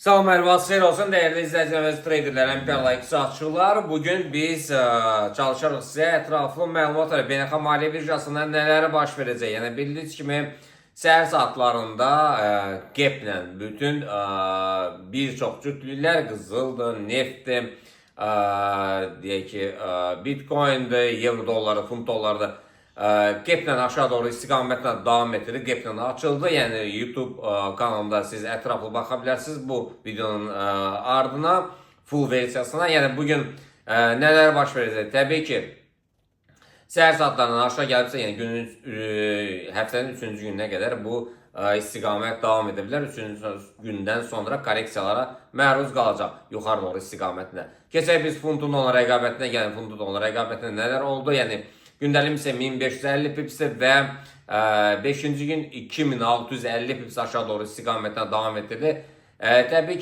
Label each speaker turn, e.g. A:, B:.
A: Salam, əhval xeyir olsun, dəyərli izləyicilərimiz, traderlər, MPL iqtisadçılar. Bugün biz çalışarıq sizə ətraflı məlumat verək. Beynəlxalq maliyyə birjasında nələri baş verəcək. Yəni bildiyiniz kimi səhər saatlarında GEP-lə bütün bir çox cütlüklər, qızıldır, neftdir, deyək ki, bitcoindir, euro dolları, funt dollarıdır. GEP-lə aşağı doğru istiqamətlə davam etdirir. GEP-lə açıldı. Yəni YouTube kanalında siz ətraflı baxa bilərsiniz bu videonun ardına, full versiyasına. Yəni bugün nələr baş verəcək? Təbii ki, səhər saatlarından aşağı gəlibsə, yəni həftənin 3-cü gününə qədər bu istiqamət davam edə bilər. 3-cü gündən sonra korreksiyalara məruz qalacaq yuxarı doğru istiqamətlə. Keçək biz funtun dolar rəqabətinə gəlin. Funtun dolar rəqabətində nələr oldu? Yəni gündəlik isə 1550 pipsdir və 5-ci gün 2650 pips aşağı doğru istiqamətlə davam etdirdi. Təbii ki,